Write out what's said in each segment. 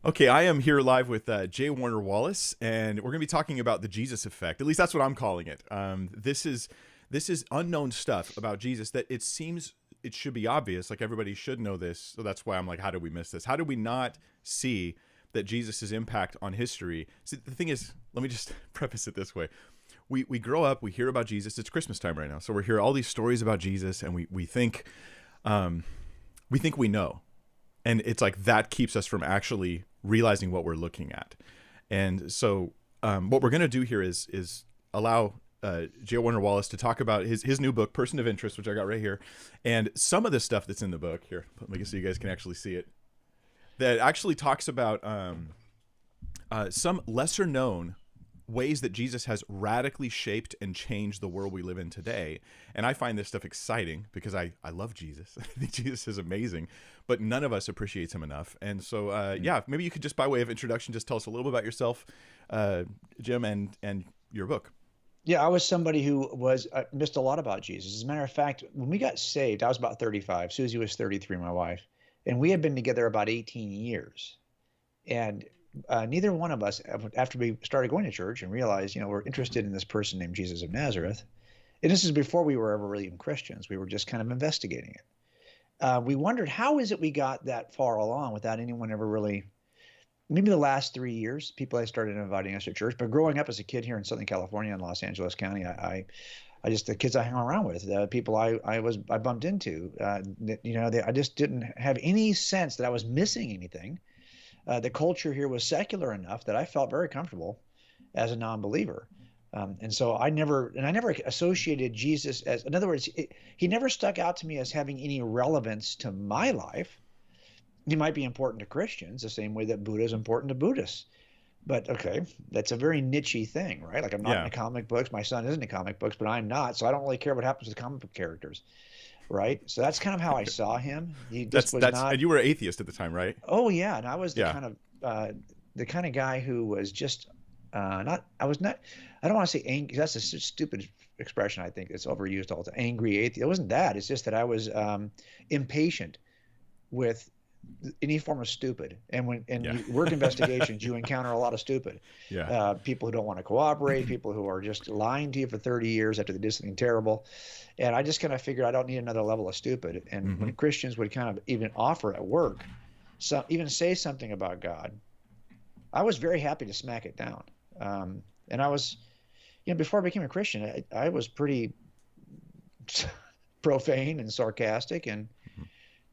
Okay, I am here live with J. Warner Wallace, and we're going to be talking about the Jesus effect. At least that's what I'm calling it. This is unknown stuff about Jesus that it seems it should be obvious, like everybody should know this. So that's why I'm like, how did we miss this? How did we not see that Jesus' impact on history? See, the thing is, let me just preface it this way: we grow up, we hear about Jesus. It's Christmas time right now, so we hear all these stories about Jesus, and we think we know. And it's like that keeps us from actually realizing what we're looking at. And so what we're going to do here is allow J. Warner Wallace to talk about his new book, Person of Interest, which I got right here. And some of the stuff that's in the book, here, let me so you guys can actually see it, that actually talks about some lesser known ways that Jesus has radically shaped and changed the world we live in today. And I find this stuff exciting because I love Jesus. I think Jesus is amazing, but none of us appreciates him enough. And so, yeah, maybe you could just by way of introduction, just tell us a little bit about yourself, Jim, and your book. Yeah, I was somebody who missed a lot about Jesus. As a matter of fact, when we got saved, I was about 35. Susie was 33, my wife, and we had been together about 18 years. And neither one of us, after we started going to church and realized, we're interested in this person named Jesus of Nazareth, and this is before we were ever really even Christians. We were just kind of investigating it. We wondered, how is it we got that far along without anyone ever really, maybe the last 3 years, people had started inviting us to church. But growing up as a kid here in Southern California in Los Angeles County, I just, the kids I hung around with, the people I bumped into, I just didn't have any sense that I was missing anything. The culture here was secular enough that I felt very comfortable as a non-believer. And so I never associated Jesus as, in other words, he never stuck out to me as having any relevance to my life. He might be important to Christians the same way that Buddha is important to Buddhists. But okay, that's a very niche-y thing, right? Like I'm not Yeah. into comic books. My son isn't into comic books, but I'm not. So I don't really care what happens to the comic book characters, right? So that's kind of how I saw him. He just was That's not. and you were an atheist at the time, right? Oh yeah, and I was Yeah. the kind of guy who was just not. I was not. I don't want to say angry. That's a stupid expression. I think it's overused all the time. Angry atheist. It wasn't that. It's just that I was impatient with any form of stupid. And when Yeah. you work investigations, you encounter a lot of stupid Yeah. people who don't want to cooperate, people who are just lying to you for 30 years after they did something terrible. And I just kind of figured I don't need another level of stupid. And when Christians would kind of even offer at work, even say something about God, I was very happy to smack it down. And I was, before I became a Christian, I was pretty profane and sarcastic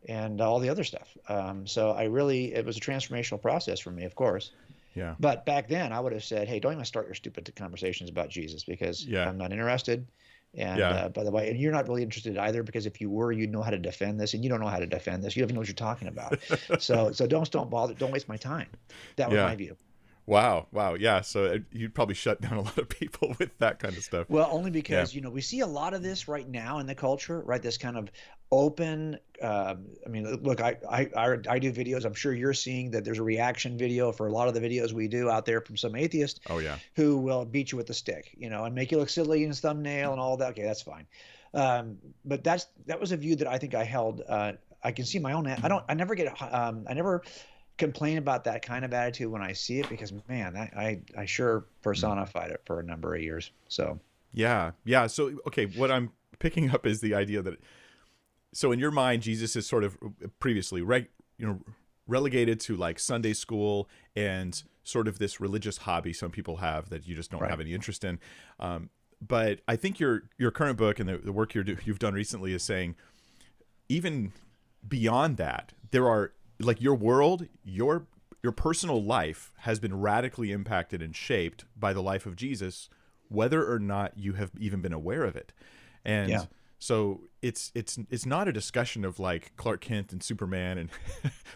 and all the other stuff. So it was a transformational process for me, of course. Yeah. But back then I would have said, hey, don't even start your stupid conversations about Jesus because Yeah. I'm not interested. And Yeah. by the way, and you're not really interested either, because if you were, you'd know how to defend this, and you don't know how to defend this. You don't even know what you're talking about. So don't bother. Don't waste my time. That was Yeah. my view. Wow. Yeah. So you'd probably shut down a lot of people with that kind of stuff. Well, only because, we see a lot of this right now in the culture, right? This kind of open, I mean, look, I do videos. I'm sure you're seeing that there's a reaction video for a lot of the videos we do out there from some atheist Oh yeah. who will beat you with a stick, and make you look silly in his thumbnail and all that. Okay, that's fine. But that was a view that I think I held. I can see my own. I never complain about that kind of attitude when I see it, because man, I sure personified it for a number of years. So Yeah. So okay, what I'm picking up is the idea that, so in your mind, Jesus is sort of previously relegated to like Sunday school and sort of this religious hobby some people have that you just don't have any interest in. But I think your current book and the work you've done recently is saying even beyond that, there are, like, your world, your personal life has been radically impacted and shaped by the life of Jesus, whether or not you have even been aware of it. And so it's not a discussion of like Clark Kent and Superman and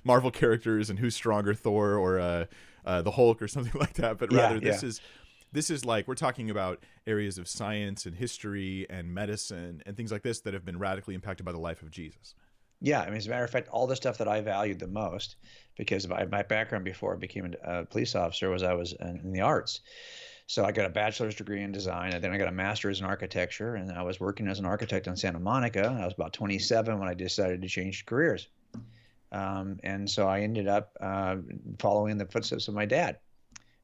Marvel characters and who's stronger, Thor or the Hulk or something like that, but rather this is like, we're talking about areas of science and history and medicine and things like this that have been radically impacted by the life of Jesus. yeah, I mean, as a matter of fact, all the stuff that I valued the most, because of my background before I became a police officer, was I was in the arts. So I got a bachelor's degree in design, and then I got a master's in architecture, and I was working as an architect in Santa Monica. I was about 27 when I decided to change careers. And so I ended up following the footsteps of my dad.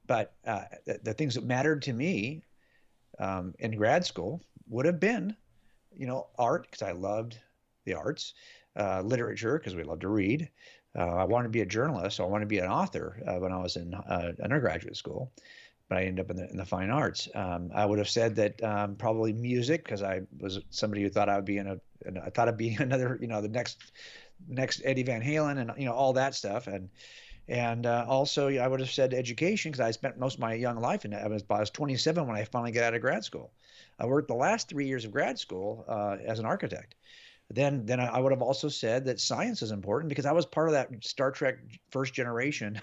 But the things that mattered to me in grad school would have been, art, because I loved the arts, literature, because we love to read. I wanted to be a journalist, so I wanted to be an author when I was in undergraduate school, but I ended up in the fine arts. I would have said that probably music, because I was somebody who thought I would be I thought I'd be another, the next Eddie Van Halen, and all that stuff. And also, I would have said education, because I spent most of my young life in it. I was 27 when I finally got out of grad school. I worked the last 3 years of grad school as an architect. Then I would have also said that science is important, because I was part of that Star Trek first generation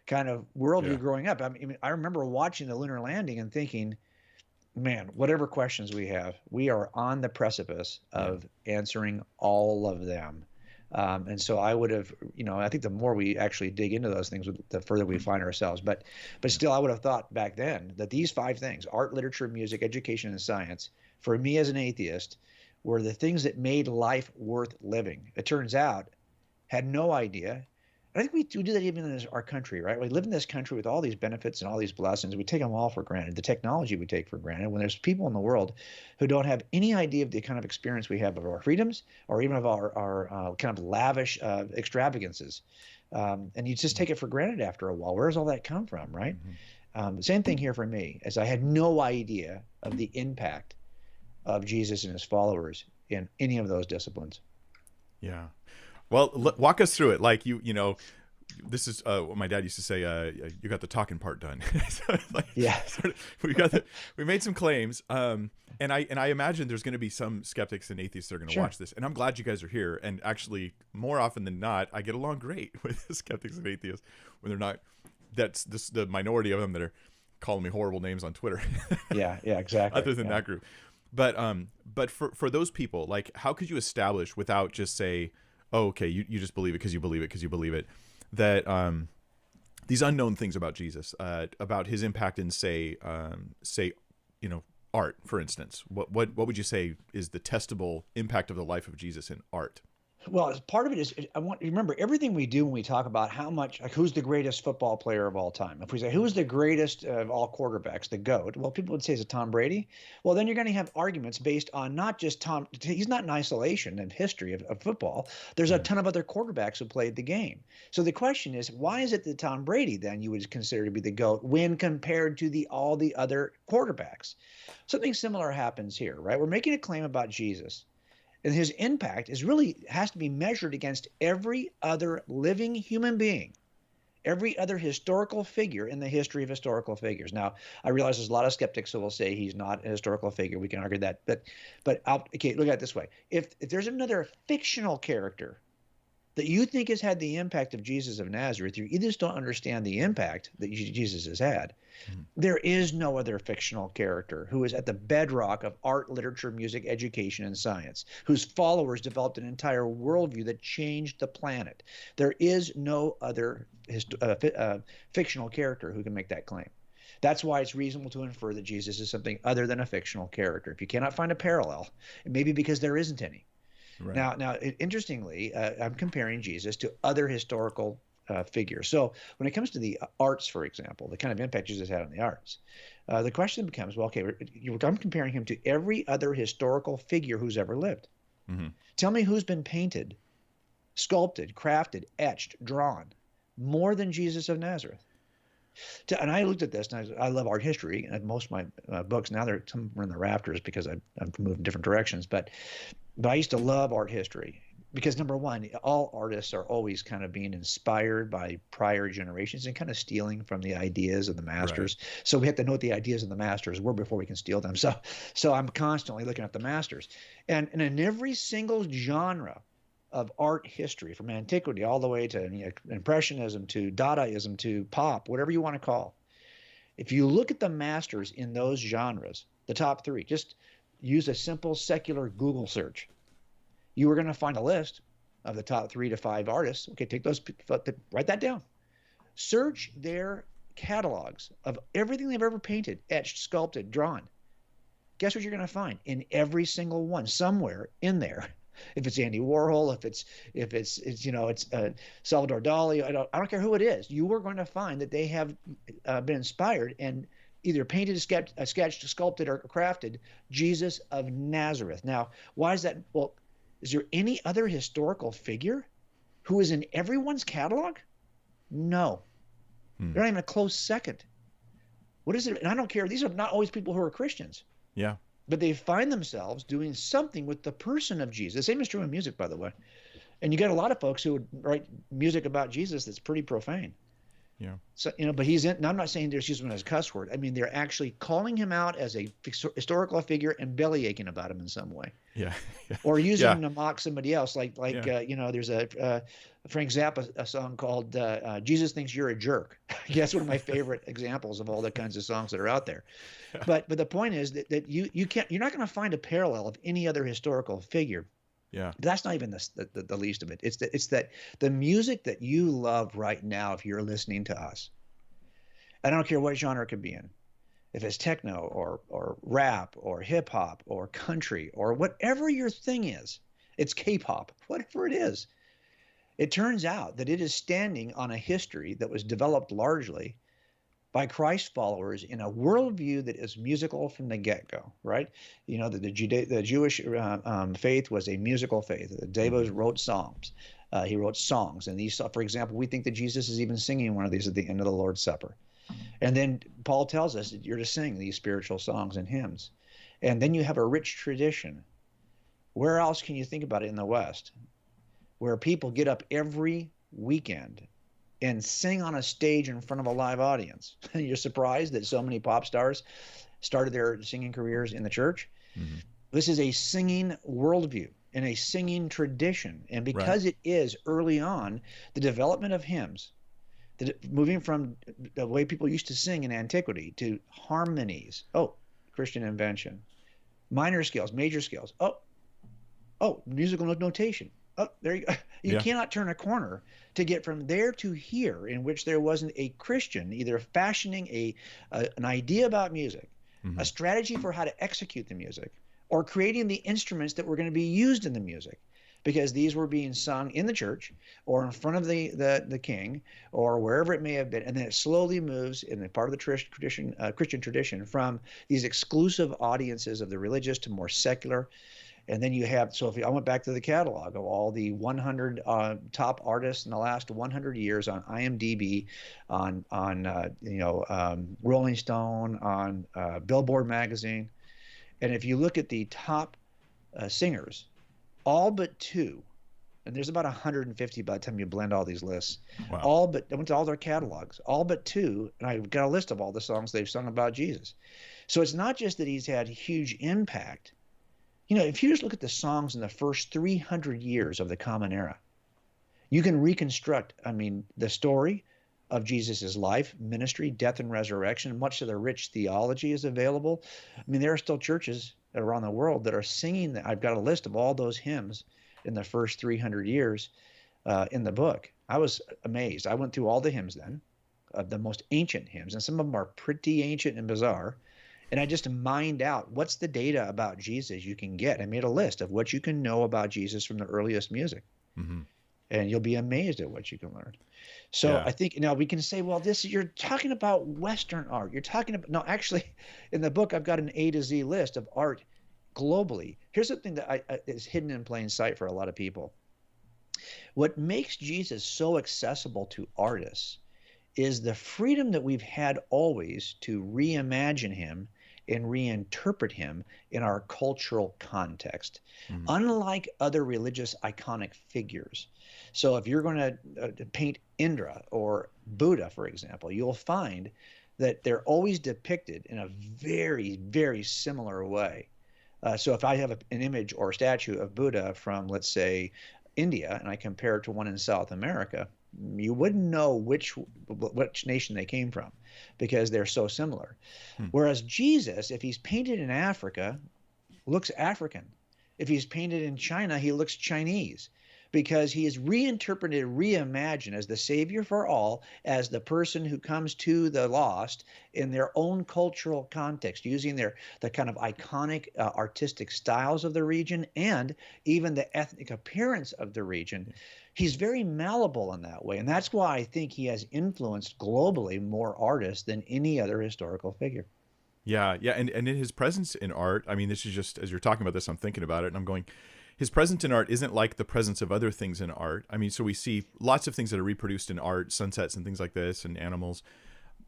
kind of worldview growing up. I mean, I remember watching the lunar landing and thinking, man, whatever questions we have, we are on the precipice of answering all of them. And so I would have, I think the more we actually dig into those things, the further we find ourselves. But still, I would have thought back then that these 5 things, art, literature, music, education, and science, for me as an atheist, were the things that made life worth living. It turns out, had no idea. I think we do that even in our country, right? We live in this country with all these benefits and all these blessings. We take them all for granted. The technology we take for granted, when there's people in the world who don't have any idea of the kind of experience we have of our freedoms, or even of our kind of lavish extravagances. And you just take it for granted after a while. Where does all that come from, right? Same thing here for me, as I had no idea of the impact of Jesus and his followers in any of those disciplines. Yeah. Well, walk us through it. Like this is what my dad used to say. You got the talking part done. So we made some claims, and I imagine there's going to be some skeptics and atheists that are going to watch this. And I'm glad you guys are here. And actually, more often than not, I get along great with skeptics and atheists when they're not. That's the minority of them that are calling me horrible names on Twitter. Yeah, exactly. Other than that group, but for those people, like, how could you establish, without just say, oh, okay, you just believe it because you believe it, that these unknown things about Jesus, about his impact in say art, for instance, what would you say is the testable impact of the life of Jesus in art? Well, part of it is, I want you to remember everything we do when we talk about who's the greatest football player of all time. If we say who's the greatest of all quarterbacks, the GOAT, well, people would say, is it Tom Brady? Well, then you're going to have arguments based on not just Tom. He's not in isolation in history of football. There's a ton of other quarterbacks who played the game. So the question is, why is it that Tom Brady then you would consider to be the GOAT when compared to all the other quarterbacks? Something similar happens here, right? We're making a claim about Jesus. And his impact has to be measured against every other living human being, every other historical figure in the history of historical figures. Now, I realize there's a lot of skeptics who will say he's not a historical figure. We can argue that, but okay, look at it this way: if there's another fictional character that you think has had the impact of Jesus of Nazareth, you either just don't understand the impact that Jesus has had. There is no other fictional character who is at the bedrock of art, literature, music, education, and science, whose followers developed an entire worldview that changed the planet. There is no other fictional character who can make that claim. That's why it's reasonable to infer that Jesus is something other than a fictional character. If you cannot find a parallel, it may be because there isn't any. Right. Now, interestingly, I'm comparing Jesus to other historical figures. So when it comes to the arts, for example, the kind of impact Jesus had on the arts, the question becomes, well, okay, I'm comparing him to every other historical figure who's ever lived. Mm-hmm. Tell me who's been painted, sculpted, crafted, etched, drawn more than Jesus of Nazareth. And I looked at this, and I love art history, and most of my books now some are in the rafters because I've moved in different directions. But I used to love art history because, number one, all artists are always kind of being inspired by prior generations and kind of stealing from the ideas of the masters. Right. So we have to know what the ideas of the masters were before we can steal them. So I'm constantly looking at the masters, and in every single genre of art history, from antiquity all the way to Impressionism to Dadaism to pop, whatever you want to call. If you look at the masters in those genres, the top 3, just use a simple secular Google search. You are going to find a list of the top 3 to 5 artists. Okay, take those, write that down. Search their catalogs of everything they've ever painted, etched, sculpted, drawn. Guess what you're going to find? In every single one, somewhere in there, if it's Andy Warhol, if it's Salvador Dali. I don't care who it is. You are going to find that they have been inspired and either painted, sketched, sculpted, or crafted Jesus of Nazareth. Now, why is that? Well, is there any other historical figure who is in everyone's catalog? No. They're not even a close second. What is it? And I don't care. These are not always people who are Christians. Yeah. But they find themselves doing something with the person of Jesus. The same is true in music, by the way. And you get a lot of folks who would write music about Jesus that's pretty profane. Yeah. So, but he's in, and I'm not saying they're using him as a cuss word. I mean, they're actually calling him out as a historical figure and belly aching about him in some way. Yeah. Or using him to mock somebody else. Like there's a Frank Zappa a song called Jesus Thinks You're a Jerk. That's one of my favorite examples of all the kinds of songs that are out there. Yeah. But the point is that you're not going to find a parallel of any other historical figure. Yeah. But that's not even the least of it. It's that the music that you love right now, if you're listening to us, I don't care what genre it could be in, if it's techno or rap or hip hop or country or whatever your thing is, it's K-pop, whatever it is. It turns out that it is standing on a history that was developed largely by Christ followers in a worldview that is musical from the get-go, right? The Jewish faith was a musical faith. David wrote psalms. He wrote songs. And these, for example, we think that Jesus is even singing one of these at the end of the Lord's Supper. And then Paul tells us that you're to sing these spiritual songs and hymns. And then you have a rich tradition. Where else can you think about it in the West? Where people get up every weekend and sing on a stage in front of a live audience. You're surprised that so many pop stars started their singing careers in the church. Mm-hmm. This is a singing worldview and a singing tradition. And because it is early on, the development of hymns, moving from the way people used to sing in antiquity to harmonies. Oh, Christian invention. Minor scales, major scales. Oh, musical notation. Oh, there you go. You cannot turn a corner to get from there to here in which there wasn't a Christian either fashioning an idea about music, a strategy for how to execute the music, or creating the instruments that were going to be used in the music, because these were being sung in the church or in front of the king or wherever it may have been. And then it slowly moves in the part of the Christian tradition from these exclusive audiences of the religious to more secular. And then you have, so if I went back to the catalog of all the 100 top artists in the last 100 years on IMDb, on Rolling Stone, on Billboard magazine, and if you look at the top singers, all but two, and there's about 150 by the time you blend all these lists. Wow. I went to all their catalogs, all but two, and I've got a list of all the songs they've sung about Jesus. So it's not just that he's had huge impact. If you just look at the songs in the first 300 years of the Common Era, you can reconstruct, the story of Jesus's life, ministry, death, and resurrection. Much of the rich theology is available. There are still churches around the world that are singing. I've got a list of all those hymns in the first 300 years in the book. I was amazed. I went through all the hymns then, the most ancient hymns, and some of them are pretty ancient and bizarre. And I just mined out what's the data about Jesus you can get. I made a list of what you can know about Jesus from the earliest music. Mm-hmm. And you'll be amazed at what you can learn. So I think now we can say, well, you're talking about Western art. You're talking about, no, actually, in the book, I've got an A to Z list of art globally. Here's something that is hidden in plain sight for a lot of people. What makes Jesus so accessible to artists is the freedom that we've had always to reimagine him and reinterpret him in our cultural context, unlike other religious iconic figures. So if you're going to paint Indra or Buddha, for example, you'll find that they're always depicted in a very, very similar way. So if I have an image or a statue of Buddha from, let's say, India, and I compare it to one in South America, you wouldn't know which nation they came from because they're so similar. Whereas Jesus, if he's painted in Africa, looks African. If he's painted in China, he looks Chinese. because he is reinterpreted, reimagined as the savior for all, as the person who comes to the lost in their own cultural context, using the kind of iconic artistic styles of the region and even the ethnic appearance of the region. He's very malleable in that way, and that's why I think he has influenced globally more artists than any other historical figure. Yeah, yeah, and in his presence in art, I mean, this is just as you're talking about this, I'm thinking about it, and I'm going, his presence in art isn't like the presence of other things in art. I mean, so we see lots of things that are reproduced in art, sunsets and things like this, and animals,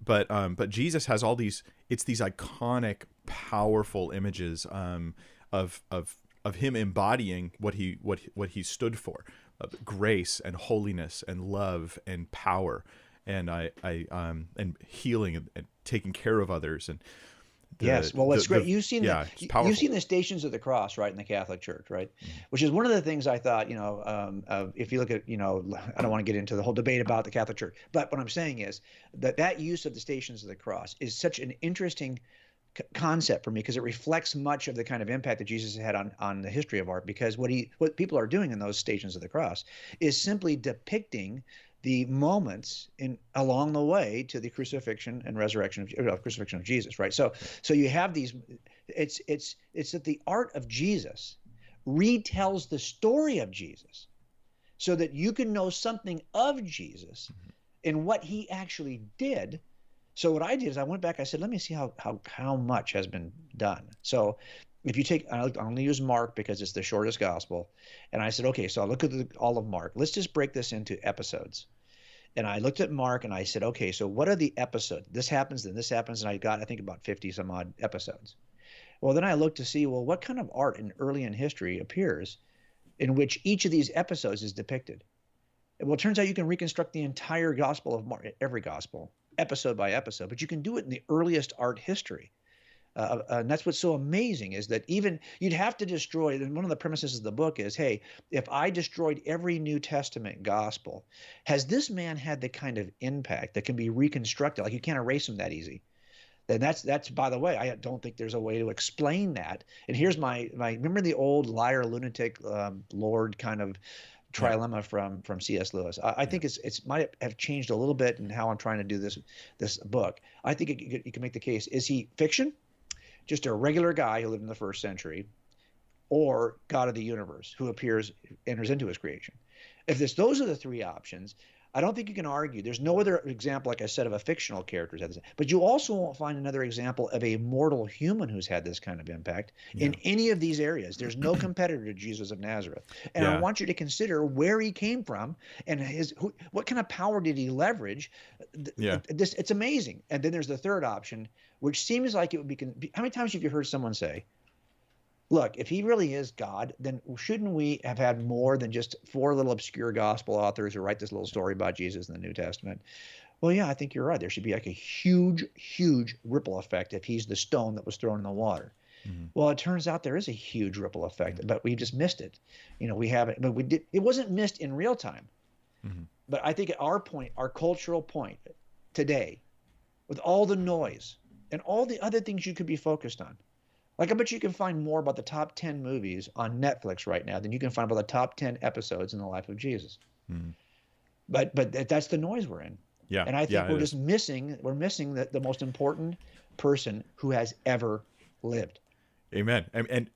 but Jesus has all these. It's these iconic, powerful images of him embodying what he stood for, grace and holiness and love and power, and and healing and taking care of others and. Yes, well, it's great. You've seen you've seen the Stations of the Cross, right, in the Catholic Church, right? Which is one of the things I thought, if you look at, I don't want to get into the whole debate about the Catholic Church, but what I'm saying is that use of the Stations of the Cross is such an interesting concept for me because it reflects much of the kind of impact that Jesus had on the history of art. Because what people are doing in those Stations of the Cross is simply depicting the moments along the way to the crucifixion and resurrection of Jesus, right? So you have these. It's that the art of Jesus retells the story of Jesus, so that you can know something of Jesus and what he actually did. So what I did is I went back. I said, let me see how much has been done. So if you take, I'm going to use Mark because it's the shortest gospel, and I said, okay, so I look at all of Mark. Let's just break this into episodes. And I looked at Mark and I said, okay, so what are the episodes? This happens, then this happens, and I got, I think, about 50 some odd episodes. Well, then I looked to see, well, what kind of art early in history appears in which each of these episodes is depicted? Well, it turns out you can reconstruct the entire gospel of Mark, every gospel, episode by episode, but you can do it in the earliest art history. And that's what's so amazing is that even you'd have to destroy, and one of the premises of the book is, hey, if I destroyed every New Testament gospel, has this man had the kind of impact that can be reconstructed? Like you can't erase him that easy. And that's by the way, I don't think there's a way to explain that. And here's my remember the old liar, lunatic, Lord kind of trilemma from C.S. Lewis. I think it's might have changed a little bit in how I'm trying to do this book. I think you can make the case: is he fiction? Just a regular guy who lived in the first century, or God of the universe who enters into his creation? If those are the three options, I don't think you can argue. There's no other example, like I said, of a fictional character who's had this. But you also won't find another example of a mortal human who's had this kind of impact in any of these areas. There's no competitor to Jesus of Nazareth. And I want you to consider where he came from and what kind of power did he leverage. It's amazing. And then there's the third option, which seems like it would be. How many times have you heard someone say, look, if he really is God, then shouldn't we have had more than just 4 little obscure gospel authors who write this little story about Jesus in the New Testament? Well, yeah, I think you're right. There should be like a huge, huge ripple effect if he's the stone that was thrown in the water. Well, it turns out there is a huge ripple effect, but we just missed it. We haven't, but we did. It wasn't missed in real time. But I think at our point, our cultural point today, with all the noise and all the other things you could be focused on, like I bet you can find more about the top 10 movies on Netflix right now than you can find about the top 10 episodes in the life of Jesus. But that's the noise we're in. Yeah. And I think we're just missing the most important person who has ever lived. Amen. And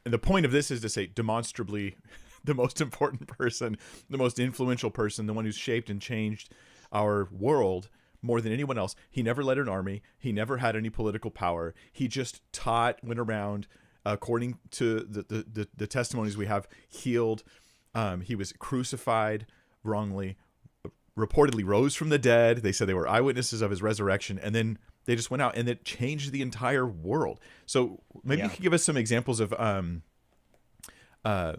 the point of this is to say demonstrably the most important person, the most influential person, the one who's shaped and changed our world more than anyone else. He never led an army. He never had any political power. He just taught, went around, according to the testimonies we have, healed. He was crucified wrongly, reportedly rose from the dead. They said they were eyewitnesses of his resurrection. And then they just went out and it changed the entire world. So maybe you could give us some examples of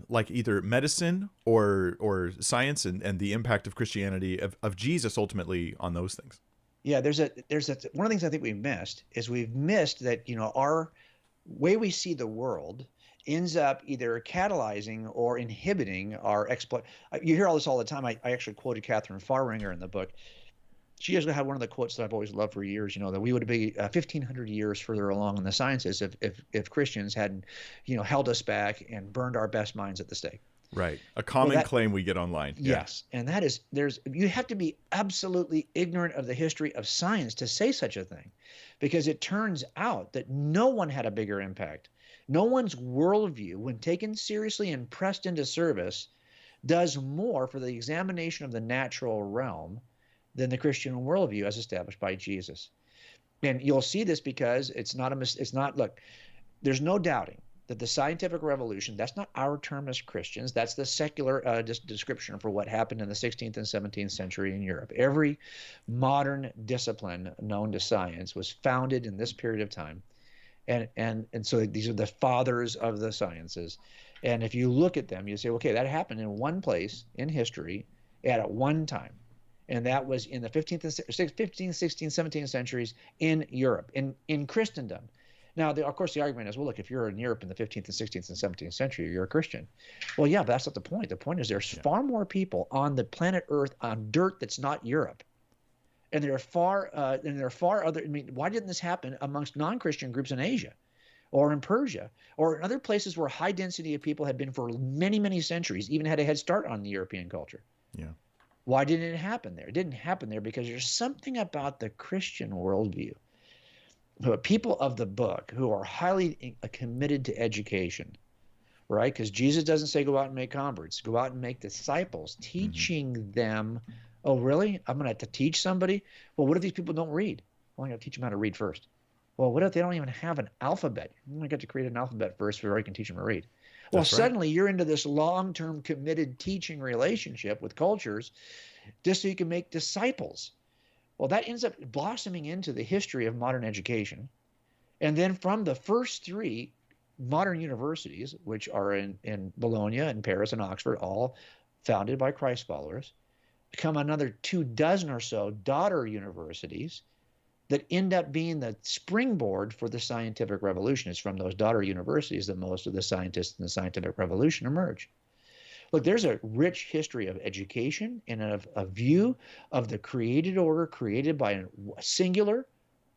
like either medicine or science and the impact of Christianity, of Jesus ultimately on those things. Yeah, there's one of the things I think we've missed that, our way we see the world ends up either catalyzing or inhibiting our exploit. You hear all this all the time. I actually quoted Catherine Farringer in the book. She actually had one of the quotes that I've always loved for years, that we would be 1,500 years further along in the sciences if Christians hadn't, held us back and burned our best minds at the stake. Right. A Well, common claim we get online. Yeah. yes, and that is you have to be absolutely ignorant of the history of science to say such a thing, because it turns out that no one had a bigger impact. No one's worldview, when taken seriously and pressed into service, does more for the examination of the natural realm than the Christian worldview as established by Jesus. And you'll see this because it's not, look, there's no doubting that the scientific revolution, that's not our term as Christians, that's the secular description for what happened in the 16th and 17th century in Europe. Every modern discipline known to science was founded in this period of time. And so these are the fathers of the sciences. And if you look at them, you say, okay, that happened in one place in history at one time. And that was in the 15th, 16th, 17th centuries in Europe, in Christendom. Now, of course, the argument is, well, look, if you're in Europe in the 15th and 16th and 17th century, you're a Christian. Well, yeah, but that's not the point. The point is there's far more people on the planet Earth on dirt that's not Europe. And there are far other, I mean, why didn't this happen amongst non-Christian groups in Asia or in Persia or in other places where high density of people had been for many, many centuries, even had a head start on the European culture? Yeah. Why didn't it happen there? It didn't happen there because there's something about the Christian worldview. People of the book who are highly committed to education, right? Because Jesus doesn't say go out and make converts, go out and make disciples, teaching them. Oh, really? I'm going to have to teach somebody? Well, what if these people don't read? Well, I got to teach them how to read first. Well, what if they don't even have an alphabet? I got to create an alphabet first before I can teach them to read. Well, suddenly you're into this long-term committed teaching relationship with cultures just so you can make disciples. Well, that ends up blossoming into the history of modern education. And then from the first three modern universities, which are in Bologna and Paris and Oxford, all founded by Christ followers, come another 24 or so daughter universities that end up being the springboard for the scientific revolution. It's from those daughter universities that most of the scientists in the scientific revolution emerge. Look, there's a rich history of education and of a view of the created order created by a singular,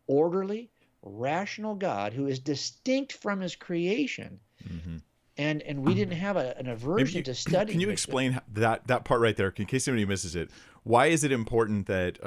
orderly, rational God who is distinct from his creation. Mm-hmm. And we didn't have an aversion to studying. Can you explain that part right there, in case anybody misses it? Why is it important that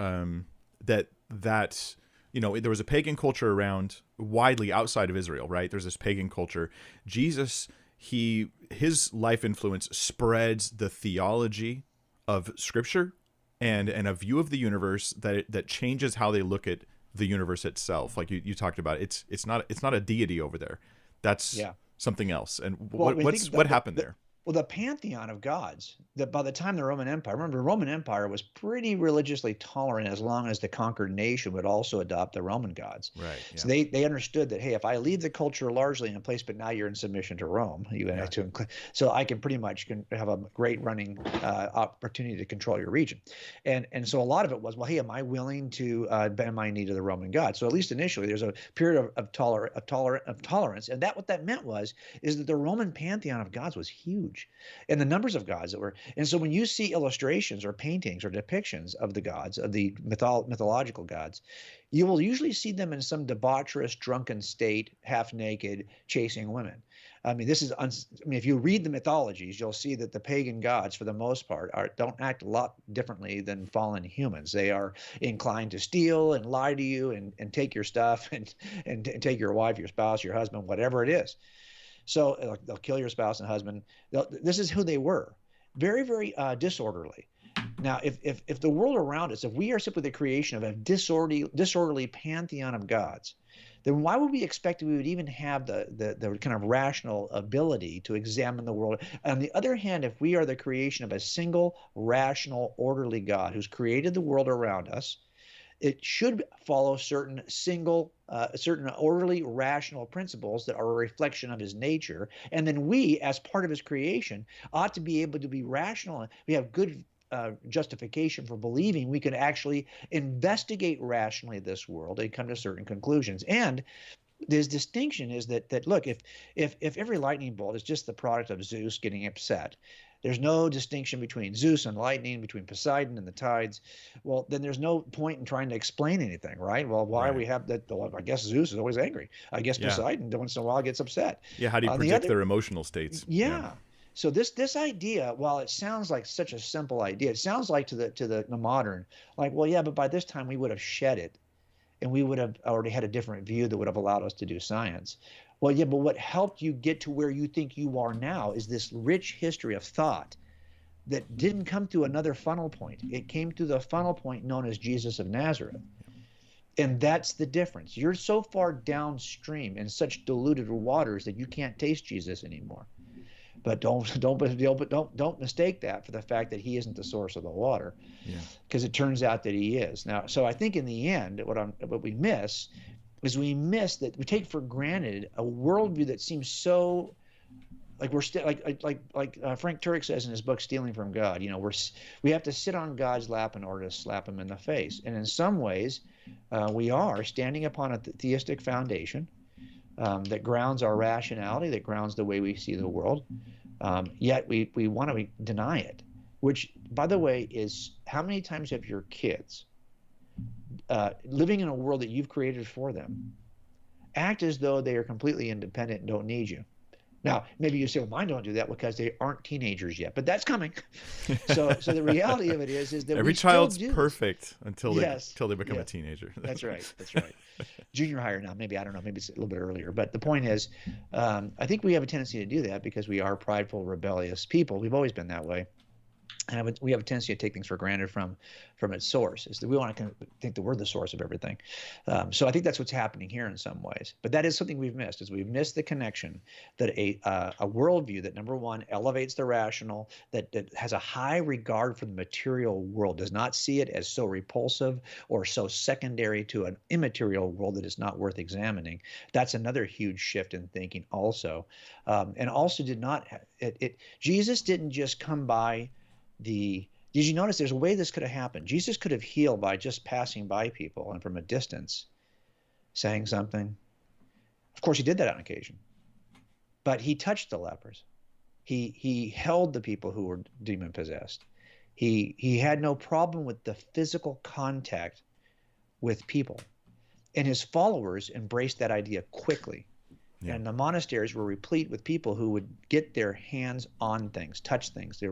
there was a pagan culture around widely outside of Israel, right? There's this pagan culture. Jesus, his life influence spreads the theology of Scripture and a view of the universe that changes how they look at the universe itself. Like you talked about, it's not a deity over there. That's something else. And what happened there? Well, the pantheon of gods, that by the time the Roman Empire, remember, the Roman Empire was pretty religiously tolerant as long as the conquered nation would also adopt the Roman gods. Right. Yeah. So they understood that, hey, if I leave the culture largely in place, but now you're in submission to Rome, you have to include, so I can pretty much have a great running opportunity to control your region. And so a lot of it was, well, hey, am I willing to bend my knee to the Roman gods? So at least initially, there's a period of tolerance. And what that meant is that the Roman pantheon of gods was huge. And the numbers of gods that were, and so when you see illustrations or paintings or depictions of the gods, of the mythological gods, you will usually see them in some debaucherous, drunken state, half naked, chasing women. I mean, if you read the mythologies, you'll see that the pagan gods, for the most part, don't act a lot differently than fallen humans. They are inclined to steal and lie to you and take your stuff and take your wife, your spouse, your husband, whatever it is. So they'll kill your spouse and husband. This is who they were. Very, very disorderly. Now, if the world around us, if we are simply the creation of a disorderly pantheon of gods, then why would we expect we would even have the kind of rational ability to examine the world? On the other hand, if we are the creation of a single, rational, orderly God who's created the world around us, it should follow certain orderly, rational principles that are a reflection of his nature. And then we, as part of his creation, ought to be able to be rational. We have good justification for believing we can actually investigate rationally this world and come to certain conclusions. And this distinction is that look, if every lightning bolt is just the product of Zeus getting upset, there's no distinction between Zeus and lightning, between Poseidon and the tides. Well, then there's no point in trying to explain anything, right? Well, why we have that? Well, I guess Zeus is always angry. I guess Poseidon once in a while gets upset. Yeah, how do you predict their emotional states? Yeah. So this idea, while it sounds like such a simple idea, it sounds like to the modern, like, well, yeah, but by this time we would have shed it, and we would have already had a different view that would have allowed us to do science. Well, yeah, but what helped you get to where you think you are now is this rich history of thought that didn't come through another funnel point. It came through the funnel point known as Jesus of Nazareth. And that's the difference. You're so far downstream in such diluted waters that you can't taste Jesus anymore. But don't mistake that for the fact that he isn't the source of the water, because it turns out that he is. Now, so I think in the end, what we miss is that we take for granted a worldview that seems so like we're like Frank Turek says in his book Stealing from God. We have to sit on God's lap in order to slap him in the face, and in some ways, we are standing upon a theistic foundation that grounds our rationality, that grounds the way we see the world. Yet we want to deny it, which, by the way, is how many times have your kids living in a world that you've created for them act as though they are completely independent and don't need you? Now, maybe you say, well, mine don't do that because they aren't teenagers yet, but that's coming. So the reality of it is that every child's perfect until they become a yes. teenager. That's right. Junior higher now, maybe, I don't know, maybe it's a little bit earlier. But the point is, I think we have a tendency to do that because we are prideful, rebellious people. We've always been that way. And we have a tendency to take things for granted from its source. Is that we want to think that we're the source of everything. So I think that's what's happening here in some ways. But that is something we've missed. Is we've missed the connection that a worldview that, number one, elevates the rational, that has a high regard for the material world, does not see it as so repulsive or so secondary to an immaterial world that is not worth examining. That's another huge shift in thinking also. And also did not Jesus didn't just come by did you notice there's a way this could have happened? Jesus could have healed by just passing by people and from a distance saying something. Of course, he did that on occasion. But he touched the lepers. He held the people who were demon possessed. He had no problem with the physical contact with people. And his followers embraced that idea quickly. Yeah. And the monasteries were replete with people who would get their hands on things, touch things. They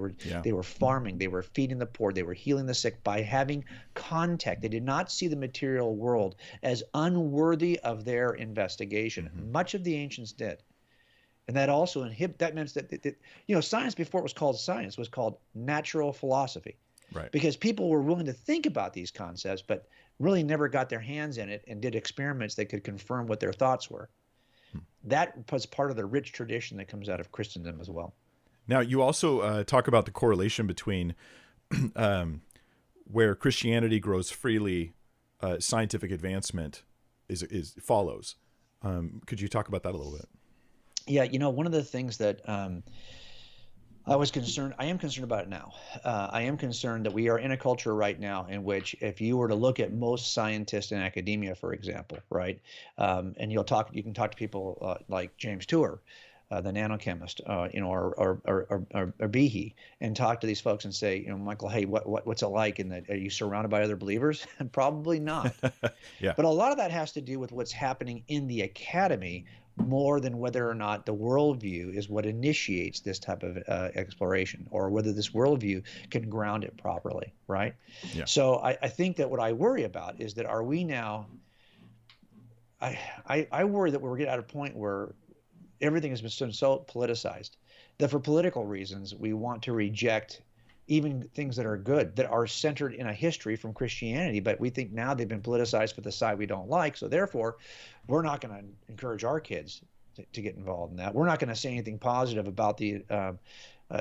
were farming, they were feeding the poor, they were healing the sick by having contact. They did not see the material world as unworthy of their investigation. Mm-hmm. Much of the ancients did. And that also that meant that science, before it was called science, was called natural philosophy. Right. Because people were willing to think about these concepts, but really never got their hands in it and did experiments that could confirm what their thoughts were. That was part of the rich tradition that comes out of Christendom as well. Now, you also talk about the correlation between where Christianity grows freely, scientific advancement follows. Could you talk about that a little bit? Yeah, one of the things that I am concerned about it now. I am concerned that we are in a culture right now in which, if you were to look at most scientists in academia, for example, right, and you can talk to people like James Tour, the nanochemist, or Behe, and talk to these folks and say, Michael, hey, what's it like? Are you surrounded by other believers? Probably not. Yeah. But a lot of that has to do with what's happening in the academy, more than whether or not the worldview is what initiates this type of exploration, or whether this worldview can ground it properly, right? Yeah. So I think that what I worry about is that, are we now – I worry that we're getting at a point where everything has been so politicized that for political reasons we want to reject even things that are good, that are centered in a history from Christianity, but we think now they've been politicized for the side we don't like. So therefore, we're not going to encourage our kids to get involved in that. We're not going to say anything positive about the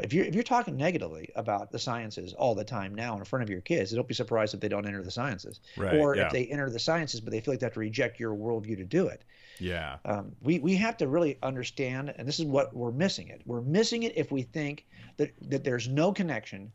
if you're talking negatively about the sciences all the time now in front of your kids, don't be surprised if they don't enter the sciences. Right, or if they enter the sciences, but they feel like they have to reject your worldview to do it. Yeah. We have to really understand, and this is what we're missing it. We're missing it if we think that there's no connection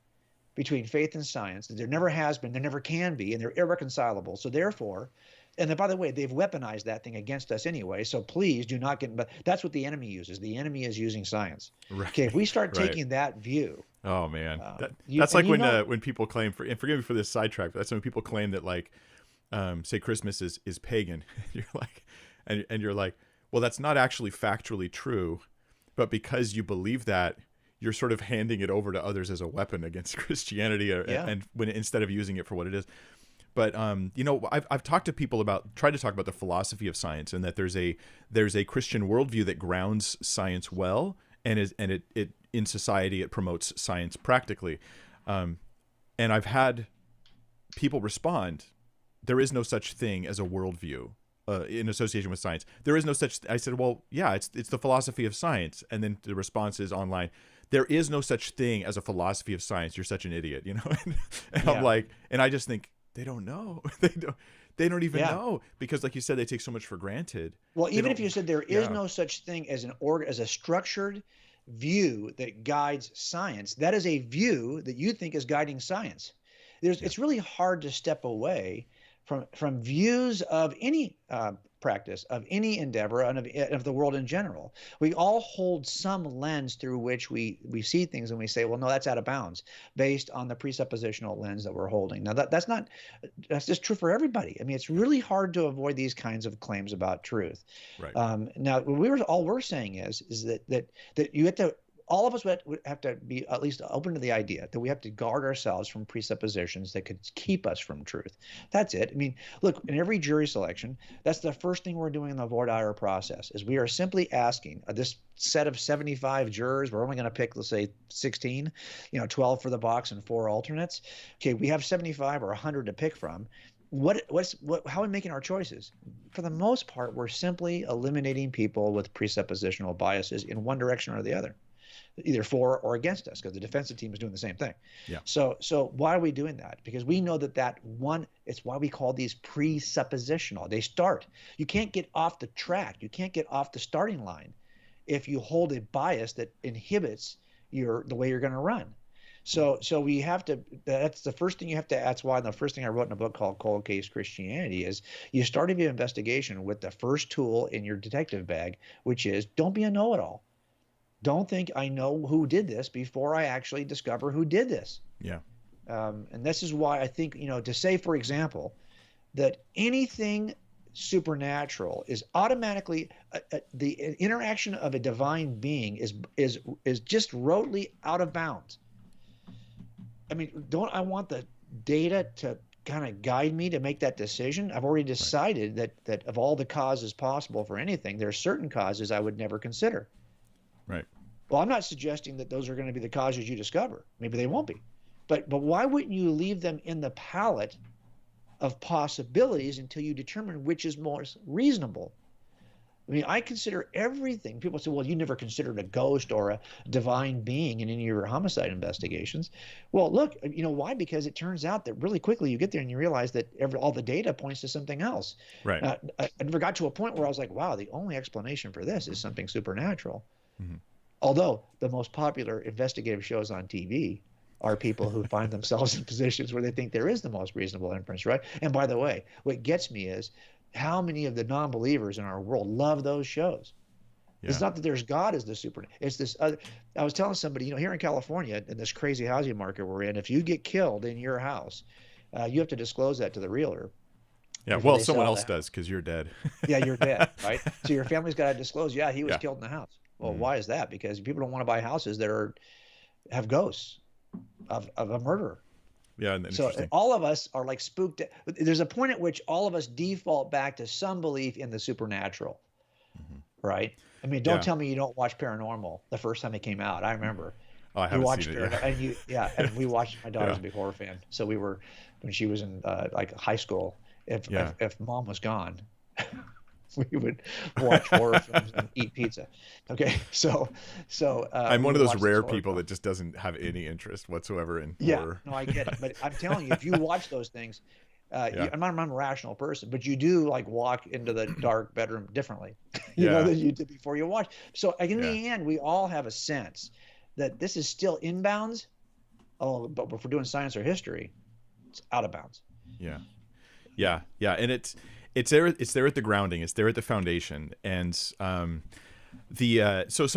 between faith and science, that there never has been, there never can be, and they're irreconcilable. So therefore, and then, by the way, they've weaponized that thing against us anyway. So please do not get. But that's what the enemy uses. The enemy is using science. Right. Okay, if we start taking that view. Oh man, that's like when people claim and forgive me for this sidetrack, but that's when people claim that, like, say Christmas is pagan. You're like, and you're like, well, that's not actually factually true, but because you believe that, you're sort of handing it over to others as a weapon against Christianity, Yeah. and when instead of using it for what it is. But you know, I've talked to people tried to talk about the philosophy of science, and that there's a Christian worldview that grounds science well, and it in society it promotes science practically. And I've had people respond, there is no such thing as a worldview in association with science. There is no such. I said, well, yeah, it's the philosophy of science, and then the response is online, there is no such thing as a philosophy of science. You're such an idiot, you know. And Yeah. I'm like, and I just think they don't know. They don't even Yeah. know, because, like you said, they take so much for granted. Well, They even don't- if you said there is yeah. no such thing as as a structured view that guides science, that is a view that you think is guiding science. It's really hard to step away from views of any practice, of any endeavor, and of the world in general. We all hold some lens through which we see things, and we say, well, no, that's out of bounds, based on the presuppositional lens that we're holding. Now, that's just true for everybody. I mean, it's really hard to avoid these kinds of claims about truth. Right. Now, all we're saying is that you have to. All of us would have to be at least open to the idea that we have to guard ourselves from presuppositions that could keep us from truth. That's it. I mean, look, in every jury selection, that's the first thing we're doing in the voir dire process, is we are simply asking this set of 75 jurors. We're only going to pick, let's say, 16, 12 for the box and 4 alternates. Okay, we have 75 or 100 to pick from. How are we making our choices? For the most part, we're simply eliminating people with presuppositional biases in one direction or the other, either for or against us, because the defensive team is doing the same thing. Yeah. So why are we doing that? Because we know it's why we call these presuppositional. They start. You can't get off the track. You can't get off the starting line if you hold a bias that inhibits the way you're going to run. So we have to. That's the first thing you have to. That's why the first thing I wrote in a book called Cold Case Christianity is you start your investigation with the first tool in your detective bag, which is don't be a know-it-all. Don't think I know who did this before I actually discover who did this. Yeah. And this is why I think, to say, for example, that anything supernatural is automatically the interaction of a divine being is just rotely out of bounds. I mean, don't I want the data to kind of guide me to make that decision? I've already decided that of all the causes possible for anything, there are certain causes I would never consider. Right. Well, I'm not suggesting that those are going to be the causes you discover. Maybe they won't be. But why wouldn't you leave them in the palette of possibilities until you determine which is most reasonable? I mean, I consider everything. People say, well, you never considered a ghost or a divine being in any of your homicide investigations. Well, look, why? Because it turns out that really quickly you get there and you realize that all the data points to something else. Right. I never got to a point where I was like, wow, the only explanation for this is something supernatural. Mm-hmm. Although the most popular investigative shows on TV are people who find themselves in positions where they think there is the most reasonable inference, right? And by the way, what gets me is how many of the non-believers in our world love those shows. Yeah. It's not that there's God as the supernatural. It's this other. I was telling somebody, here in California, in this crazy housing market we're in, if you get killed in your house, you have to disclose that to the realtor. Yeah, well, someone else does because you're dead. Yeah, you're dead, right? So your family's got to disclose, he was killed in the house. Well, why is that? Because people don't want to buy houses that have ghosts of a murderer. Yeah, so all of us are like spooked. There's a point at which all of us default back to some belief in the supernatural, right? I mean, don't tell me you don't watch Paranormal the first time it came out. I remember. Oh, I haven't seen it yet. And we watched. My daughter's a big horror fan, so we were when she was in like high school. If mom was gone, we would watch horror films and eat pizza. Okay, so I'm one of those rare people that just doesn't have any interest whatsoever in horror. No, I get it, but I'm telling you, if you watch those things, I'm not a rational person, but you do like walk into the dark bedroom differently, than you did before you watch. So in the end, we all have a sense that this is still inbounds. Oh, but if we're doing science or history, it's out of bounds. Yeah, and it's there at the grounding, it's there at the foundation, and so